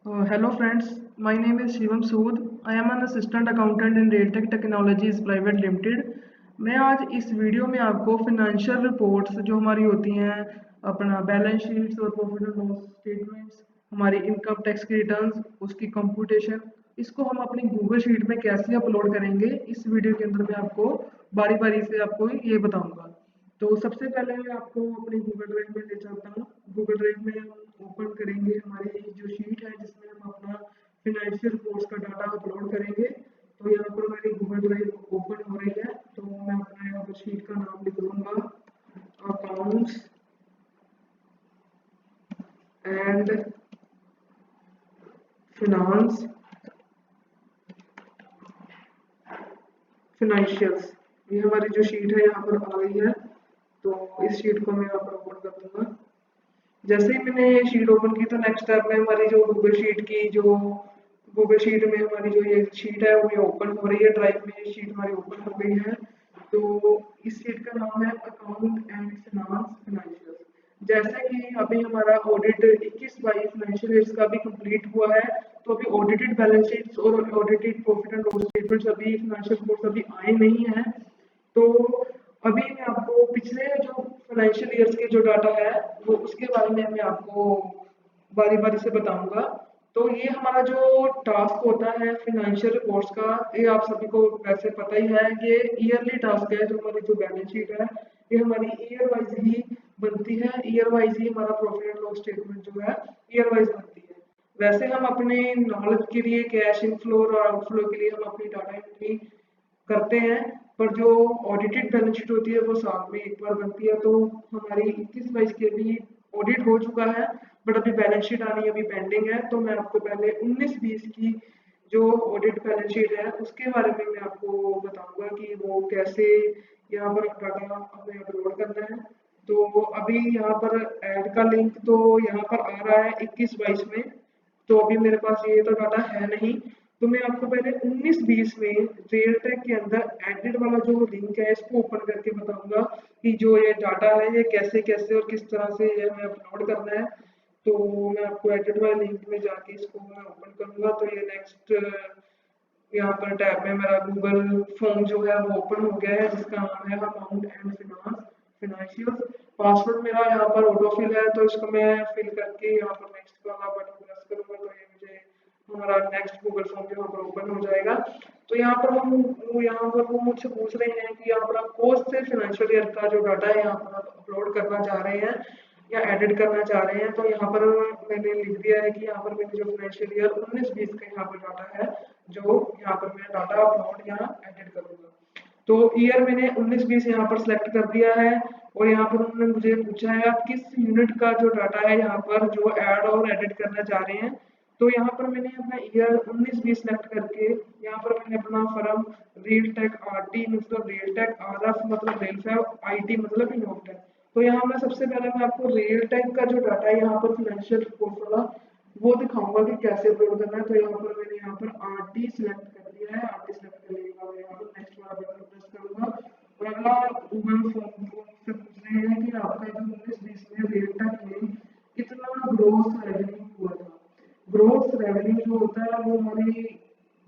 Hello friends, my name is Shivam Sood. I am an assistant accountant in Realtek Technologies Private Limited. मैं आज इस video में आपको financial reports जो हमारी होती हैं, अपना बैलेंस शीट्स और प्रॉफिट एंड लॉस स्टेटमेंट्स, हमारी इनकम टैक्स की रिटर्न्स, उसकी कंप्यूटेशन, इसको हम अपनी गूगल शीट में कैसे अपलोड करेंगे, इस वीडियो के अंदर मैं आपको बारी बारी से आपको ये बताऊंगा। तो सबसे पहले मैं आपको अपनी गूगल ड्राइव में ले चलता हूँ। गूगल ड्राइव में हम ओपन करेंगे हमारी जो शीट है जिसमें हम अपना फिनेंशियल रिपोर्ट्स का डाटा अपलोड करेंगे। तो यहाँ पर मेरी गूगल ड्राइव ओपन हो रही है, तो मैं अपना यहाँ पर शीट का नाम लिख लूँगा, अकाउंट्स एंड फिनांस फिनेंशियल्स। ये हमारी जो शीट है यहाँ पर आ गई है, तो इस शीट को मैं यहाँ पर ओपन कर दूंगा। जैसे ही मैंने ये शीट ओपन की तो नेक्स्ट स्टेप में हमारी जो गूगल शीट में हमारी जो ये शीट है वो ये ओपन हो रही है। ड्राइव में ये शीट हमारी ओपन हो गई है। तो इस शीट का नाम है अकाउंट एंड फिनांस फिनेंशियल। जैसे कि अभी हमारा ऑडिट 21-22 फाइनेंशियल ईयर्स का भी कंप्लीट हुआ है, तो अभी ऑडिटेड बैलेंस शीट्स और audited profit and loss statements अभी फाइनेंशियल रिपोर्ट्स अभी आए नहीं है। तो अभी मैं आपको पिछले जो फाइनेंशियल ईयर्स के जो डाटा है वो उसके बारे में मैं आपको बारी बारी से बताऊंगा। तो ये हमारा जो टास्क होता है फाइनेंशियल रिपोर्ट्स का, ये आप सभी को वैसे पता ही है, ये ईयरली टास्क है। जो हमारी जो बैलेंस शीट है ये हमारी ईयर वाइज ही बनती है। ईयर वाइज ही हमारा प्रॉफिट एंड लॉस स्टेटमेंट जो है ईयर वाइज बनती है। वैसे हम अपने नॉलेज के लिए कैश इनफ्लो और आउटफ्लो के लिए हम अपनी डाटा एंट्री करते हैं, पर जो ऑडिटेड बैलेंस शीट होती है वो साल में एक बार बनती है। तो हमारी 21-22 के भी ऑडिट हो चुका है, बट अभी बैलेंस शीट आनी अभी पेंडिंग है। तो मैं आपको पहले 19-20 की जो ऑडिट बैलेंस शीट है उसके बारे में मैं आपको बताऊंगा कि वो कैसे यहाँ पर डाटा हमें अपलोड करना है। तो अभी यहाँ पर ऐड का लिंक तो यहाँ पर आ रहा है 21-22 में, तो अभी मेरे पास ये तो डाटा है नहीं। तो मैं आपको पहले 19-20 में रियलटेक के अंदर एडिट वाला जो लिंक है इसको ओपन करके बताऊंगा कि जो ये डाटा है ये कैसे कैसे और किस तरह से ये हमें अपलोड करना है। तो मैं आपको एडिट वाले लिंक में जाके इसको मैं ओपन करूंगा। तो ये नेक्स्ट यहाँ पर टैब में मेरा गूगल फॉर्म जो है वो ओपन हो गया है जिसका नाम है account and finance financial. Password मेरा यहाँ पर ऑटोफिल है, तो इसको मैं फिल करके यहाँ पर नेक्स्ट वाला बटन प्रेस करूंगा तो ये मुझे हमारा नेक्स्ट गूगल फॉर्म यहाँ पर ओपन हो जाएगा। तो यहाँ पर वो मुझसे पूछ रहे हैं कि यहाँ पर आप कौन से फाइनेंशियल ईयर का जो डाटा है यहाँ पर आप अपलोड करना चाह रहे हैं या एडिट करना चाह रहे हैं। तो यहाँ पर मैंने लिख दिया है कि यहाँ पर मैंने जो फाइनेंशियल ईयर 19-20 का यहाँ पर डाटा है जो यहाँ पर मैं डाटा अपलोड यहाँ एडिट करूंगा। तो ईयर मैंने 19-20 यहाँ पर सिलेक्ट कर दिया है। और यहाँ पर उन्होंने मुझे पूछा है आप किस यूनिट का जो डाटा है यहाँ पर जो ऐड और एडिट करना चाह रहे हैं। तो यहाँ पर मैंने अपना ईयर 19-20 सेलेक्ट करके यहाँ पर मैंने अपना फर्म रीलटेक आरटी मतलब रीलटेक आरएफ मतलब रेलफेब आईटी मतलब इनोटेक। तो यहाँ मैं सबसे पहले मैं आपको रीलटेक का जो डाटा है यहाँ पर फाइनेंशियल रिपोर्ट वाला वो दिखाऊंगा कि कैसे अपलोड करना है। तो यहाँ पर मैंने यहाँ पर आरटी सिलेक्ट कर दिया है। आरटी सिलेक्ट करने के बाद यहाँ पर नेक्स्ट वाला बटन प्रेस करूंगा और अगला गूगल फॉर्म से पूछ रहे हैं कि आपका जो 19-20 में रीलटेक में कितना ग्रोस रेवेन्यू हुआ था। ग्रोस रेवेन्यू जो होता है वो हमारी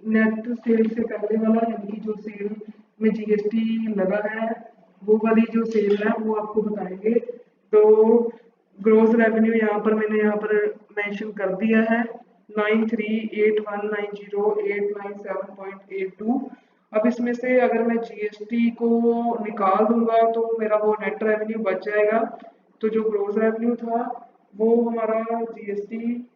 नेट सेल से पहले वाला, यानी कि जो सेल में जीएसटी लगा है वो वाली जो सेल है वो आपको बताएंगे। तो ग्रोस रेवेन्यू यहाँ पर मैंने यहाँ पर मेंशन कर दिया है 9381908977.82। अब इसमें से अगर मैं जीएसटी को निकाल दूंगा तो मेरा वो नेट रेवेन्यू बच जाएगा। तो जो ग्रोस रेवेन्यू था वो हमारा जीएसटी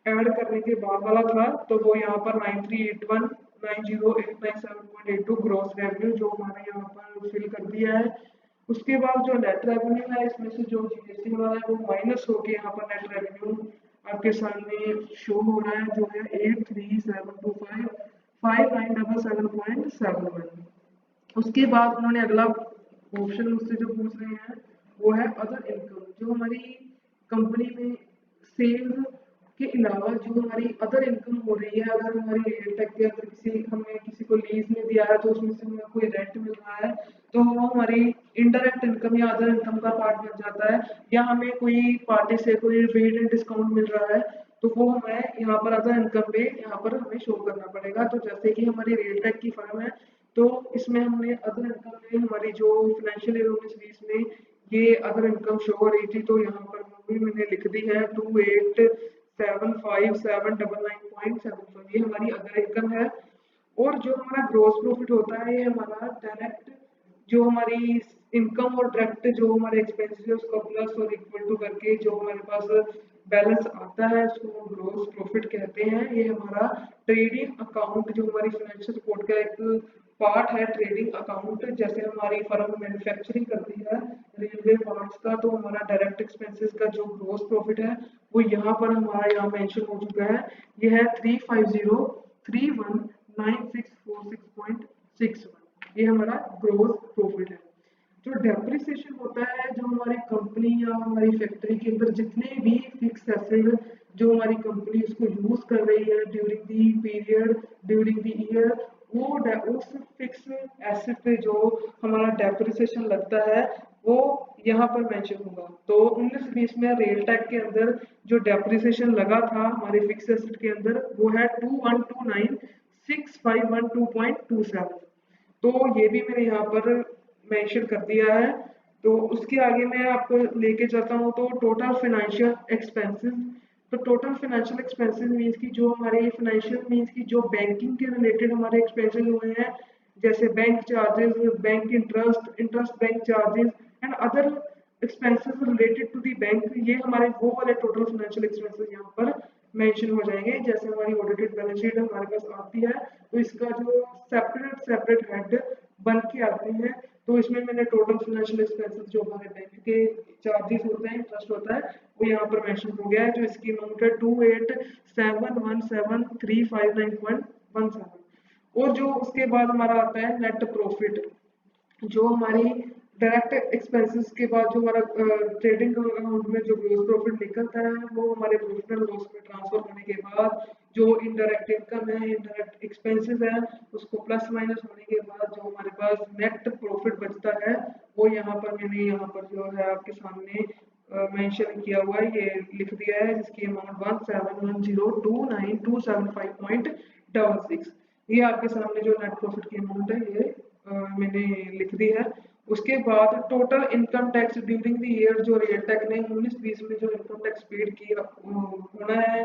ऐड करने के बाद वाला था, तो वो यहाँ पर 9381908977.82 ग्रॉस रेवेन्यू जो हमारे यहाँ पर फिल कर दिया है। उसके बाद जो नेट रेवेन्यू है इसमें से जो जीएसटी वाला है वो माइनस होके यहाँ पर नेट रेवेन्यू आपके सामने शो हो रहा है जो है 83,725,5977.71। उसके बाद उन्होंने अगला ऑप्शन मुझसे जो पूछ रहे हैं वो है अदर इनकम। जो हमारी कंपनी में सेल्स के अलावा जो हमारी अदर इनकम हो रही है, अगर हमारी रेंट के अंदर किसी हमने किसी को लीज में दिया है तो उसमें से हमें कोई रेंट मिल रहा है तो वो हमारी इनडायरेक्ट इनकम या अदर इनकम का पार्ट बन जाता है। या हमें कोई पार्टी से कोई रेट एंड डिस्काउंट मिल रहा है तो वो हमें यहाँ पर अदर इनकम पे यहाँ पर हमें शो करना पड़ेगा। तो जैसे कि हमारी रेलटेक की फर्म है, तो इसमें हमने अदर इनकम में हमारी जो फाइनेंशियल ईयर 19-20 में ये अदर इनकम शो हो रही थी, तो यहाँ पर वो भी मैंने लिख दी है 28,757,999.74, ये हमारी अदर इनकम है। और जो हमारा ग्रॉस प्रॉफिट होता है, ये हमारा डायरेक्ट जो हमारी इनकम और डायरेक्ट जो हमारे एक्सपेंसेस है उसको प्लस और इक्वल टू करके जो हमारे पास बैलेंस आता है उसको हम ग्रॉस प्रॉफिट कहते हैं। ये हमारा ट्रेडिंग अकाउंट जो हमारी फाइनेंशियल रिपोर्ट का एक पार्ट है, ट्रेडिंग अकाउंट। जैसे हमारी फर्म मैन्युफैक्चरिंग करती है रेलवे पार्ट्स का, तो हमारा डायरेक्ट एक्सपेंसेस का जो ग्रॉस प्रॉफिट है वो यहाँ पर हमारा यहाँ मेंशन हो चुका है। ये है 350319646.61, ये हमारा ग्रॉस प्रॉफिट है। जो डेप्रिसिएशन होता है, जो हमारी कंपनी या हमारी फैक्ट्री के अंदर जितने भी फिक्स एसेट जो हमारी कंपनी उसको यूज कर रही है during the period during the year, वो उस फिक्स एसेट पे जो हमारा डेप्रिसिएशन लगता है वो यहाँ पर मेंशन होगा। तो 19-20 में रेलटेक के अंदर जो डेप्रिसिएशन लगा था हमारे फिक्स एसेट के अंदर वो है 21296512.27। तो ये भी मैंने यहाँ पर मेंशन कर दिया है। तो उसके आगे मैं आपको लेके जाता हूँ तो टोटल फाइनेंशियल एक्सपेंसेस। तो टोटल फाइनेंशियल एक्सपेंसेस मीन्स की जो हमारे फाइनेंशियल मीन्स की जो बैंकिंग के रिलेटेड हमारे एक्सपेंसेस हुए हैं, जैसे bank charges, bank interest bank charges and other expenses related to the bank, ये हमारे वो वाले टोटल फाइनेंशियल एक्सपेंसेस यहाँ पर मेंशन हो जाएंगे। जैसे हमारी ऑडिटेड बैलेंस शीट हमारे पास आती है तो इसका जो सेपरेट हेड बन के आते हैं, तो इसमें मैंने टोटल फाइनेंशियल एक्सपेंसेस जो हमारे बैंक के चार्जेस होते हैं, इंटरेस्ट होता है, वो यहाँ पर मेंशन हो गया है। जो इसकी अमाउंट है 28,717,359.17। और जो उसके बाद हमारा आता है नेट प्रॉफिट, जो हमारी डायरेक्ट एक्सपेंसेस के बाद जो हमारा ट्रेडिंग अकाउंट में जो ग्रॉस प्रॉफिट निकलता है वो हमारे प्रॉफिट एंड लॉस में ट्रांसफर होने के बाद जो इनडायरेक्ट इनकम है, इनडायरेक्ट एक्सपेंसेस है, उसको प्लस माइनस होने के बाद जो हमारे पास नेट प्रॉफिट बचता है वो यहाँ पर मैंने यहाँ पर जो है आपके सामने मेंशन किया हुआ है, ये लिख दिया है, जिसकी अमाउंट 171029275.66। ये आपके सामने जो नेट प्रॉफिट की अमाउंट है ये मैंने लिख दी है। उसके बाद total income tax during the year जो रेलटेक ने 19-20 में जो इनकम टैक्स पेड किया होना है,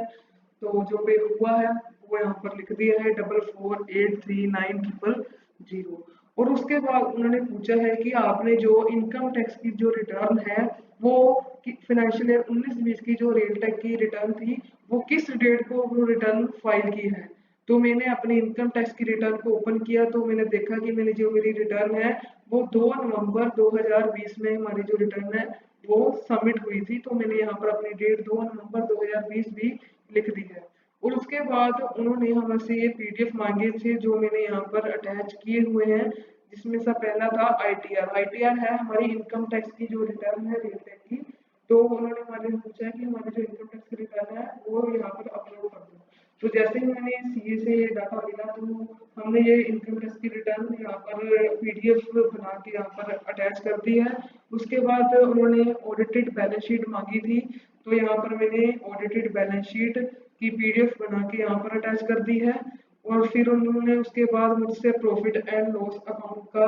तो जो पे हुआ है वो यहाँ पर लिख दिया है 44839000। और उसके बाद उन्होंने पूछा है कि आपने जो इनकम टैक्स की जो रिटर्न है वो फाइनेंशियल ईयर 19-20 की जो रेलटेक की रिटर्न थी वो किस डेट को वो रिटर्न फाइल की है। तो मैंने अपने इनकम टैक्स की रिटर्न को ओपन किया तो मैंने देखा कि मैंने जो मेरी रिटर्न है वो 2 नवंबर 2020 में हमारी जो रिटर्न है वो सबमिट हुई थी। तो मैंने यहाँ पर अपनी डेट 2 नवंबर 2020 भी लिख दी है। और उसके बाद उन्होंने हमसे ये पीडीएफ मांगे थे जो मैंने यहाँ पर अटैच किए हुए हैं, जिसमें से पहला था आईटीआर। आईटीआर है हमारी इनकम टैक्स की जो रिटर्न है रेलटेक की। तो उन्होंने हमारे से पूछा कि हमारी जो इनकम टैक्स की रिटर्न है वो यहाँ पर अपलोड कर दो। तो जैसे ही मैंने सीए से ये डाटा मिला तो हमने ये इनकम टैक्स की रिटर्न यहाँ पर पीडीएफ बना के यहाँ पर अटैच कर दी है। उसके बाद उन्होंने ऑडिटेड बैलेंस शीट मांगी थी, तो यहाँ पर मैंने ऑडिटेड बैलेंस शीट की पीडीएफ बना के यहाँ पर अटैच कर दी है। और फिर उन्होंने उसके बाद मुझसे प्रॉफिट एंड लॉस अकाउंट का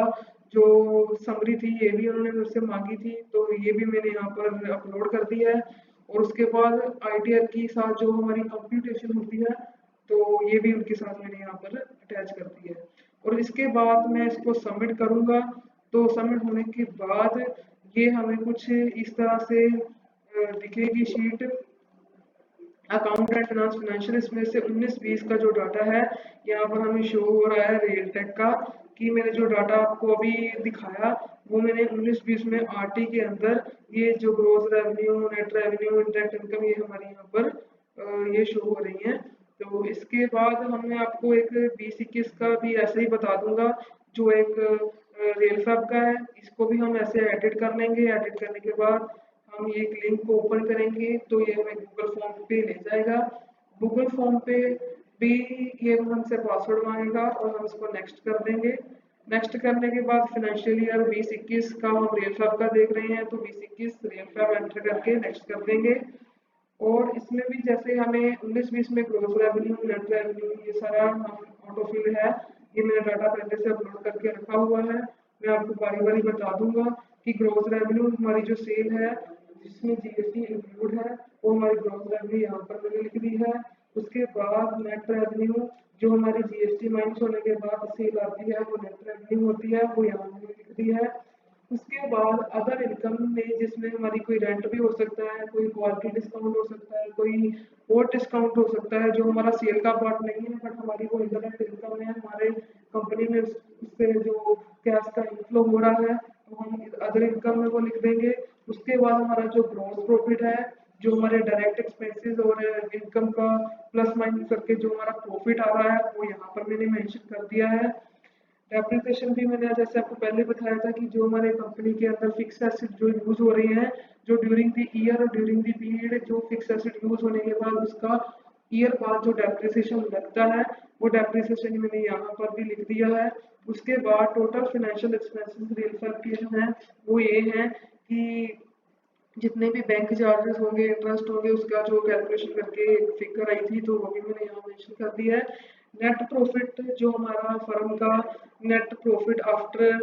जो समरी थी ये भी उन्होंने मुझसे मांगी थी, तो ये भी मैंने यहाँ पर अपलोड कर दी है। और उसके बाद आईटीआर के साथ जो हमारी कंप्यूटेशन होती है तो ये भी उनके साथ मैंने यहाँ पर अटैच कर दी है। और इसके बाद मैं इसको सबमिट करूँगा। तो सबमिट होने के बाद ये हमें कुछ इस तरह से दिखेगी sheet account and finance financial. इसमें से 19-20 का जो डाटा है यहाँ पर हमें शो हो रहा है रेलटेक का, कि मैंने जो डाटा आपको अभी दिखाया वो मैंने 19-20 में आरटी के अंदर ये जो growth revenue, net revenue, interest income ये हमारी यहाँ पर ये शो हो रही है। तो इसके बाद हमने आपको एक 20-21 का भी ऐसे ही बता दूंगा जो एक रेल फैब का है, इसको भी हम ऐसे एडिट कर लेंगे। एडिट करने के बाद हम ये लिंक को ओपन करेंगे तो ये हमें गूगल फॉर्म पे ले जाएगा। गूगल फॉर्म पे भी ये हमसे पासवर्ड मांगेगा और हम इसको नेक्स्ट कर देंगे। नेक्स्ट करने के बाद फाइनेंशियल ईयर 20-21 का हम रेल फैब का देख रहे हैं, तो 20-21 रेल फैब एंटर करके नेक्स्ट कर देंगे। और इसमें भी जैसे हमें 19-20 में ग्रॉस रेवेन्यू, नेट रेवेन्यू ये सारा हम ऑटोफिल है, ये मैंने डाटा पहले से अपलोड करके रखा हुआ है। मैं आपको बारी-बारी बता दूँगा कि ग्रॉस रेवेन्यू हमारी जो सेल है जिसमें जीएसटी इंक्लूड है वो हमारी ग्रॉस रेवेन्यू यहाँ पर मैंने लिख दी है। उसके बाद नेट रेवेन्यू जो हमारी जीएसटी माइनस होने के बाद सेल आती है वो नेट रेवेन्यू होती है, वो यहाँ मैंने लिख दी है। उसके बाद अदर इनकम में जिसमें हमारी कोई रेंट भी हो सकता है, कोई क्वालिटी डिस्काउंट हो सकता है, कोई और डिस्काउंट हो सकता है जो हमारा सेल का पार्ट नहीं है बट हमारी वो इंटरनेट इनकम है, हमारे कंपनी में उससे जो कैश का इनफ्लो हो रहा है तो हम अदर इनकम में वो लिख देंगे। उसके बाद हमारा जो ग्रॉस प्रॉफिट है, जो हमारे डायरेक्ट एक्सपेंसेस और इनकम का प्लस माइनस करके जो हमारा प्रॉफिट आ रहा है वो यहाँ पर मैंने मेंशन कर दिया है। डेप्रिसिएशन भी मैंने जैसे आपको पहले बताया था कि जो हमारे कंपनी के अंदर फिक्स एसेट जो यूज हो रही हैं, जो ड्यूरिंग द ईयर और ड्यूरिंग द पीरियड जो फिक्स एसेट यूज होने के बाद उसका ईयर बाद जो डेप्रिसिएशन लगता है वो डेप्रिसिएशन मैंने यहाँ पर भी लिख दिया है। उसके बाद total financial expenses real fact के जो हैं वो ये हैं कि जितने भी बैंक चार्जेस होंगे, इंटरेस्ट होंगे, उसका जो कैलकुलेशन करके फिगर आई थी तो वो भी मैंने यहाँ मेंशन कर दिया है। नेट प्रॉफिट जो हमारा फर्म का net profit after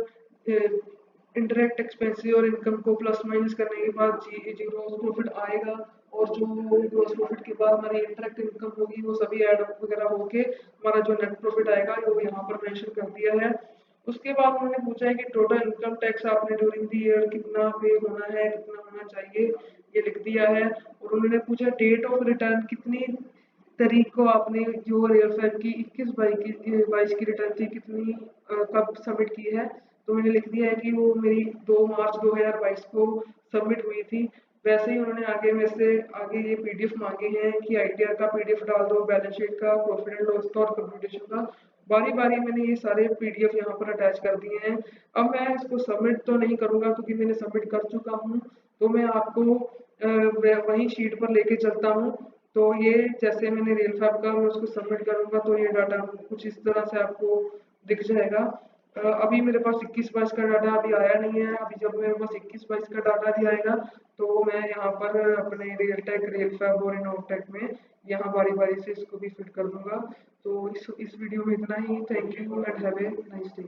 indirect expenses और इनकम को प्लस माइनस करने के बाद जी जो ग्रॉस प्रॉफिट आएगा और जो ग्रॉस प्रॉफिट के बाद हमारी इंडायरेक्ट इनकम होगी वो सभी ऐड अप वगैरह होके हमारा जो नेट प्रॉफिट आएगा वो यहाँ पर मेंशन कर दिया है। उसके बाद उन्होंने पूछा है कि टोटल इनकम टैक्स आपने ड्यूरिंग द ईयर कितना पे होना है, कितना होना चाहिए, ये लिख दिया है। और उन्होंने पूछा डेट ऑफ रिटर्न कितनी तारीख को आपने जो रियल फैब की 21-22 की रिटर्न थी कितनी कब सबमिट की है, तो मैंने लिख दिया है कि वो मेरी 2 मार्च 2022 को सबमिट हुई थी। वैसे ही उन्होंने आगे मेरे से आगे ये पीडीएफ मांगे हैं कि आईटीआर का पीडीएफ डाल दो, बैलेंस शीट का, प्रॉफिट एंड लॉस का और कंप्यूटेशन का। बारी बारी मैंने ये सारे पीडीएफ यहाँ पर अटैच कर दिए हैं। अब मैं इसको सबमिट तो नहीं करूँगा क्योंकि मैंने सबमिट कर चुका हूँ, तो मैं आपको वही शीट पर लेके चलता हूँ। तो ये जैसे मैंने रियल फैब का मैं उसको सबमिट करूँगा तो ये डाटा कुछ इस तरह से आपको दिख जाएगा। अभी मेरे पास 21-22 का डाटा अभी आया नहीं है, अभी जब मेरे पास 21-22 का डाटा भी आएगा तो मैं यहाँ पर अपने रियल टेक, रियल फैब और इनोटेक में यहाँ बारी बारी से इसको भी फिट कर दूंगा। तो इस वीडियो में इतना ही। Thank you and have a nice day.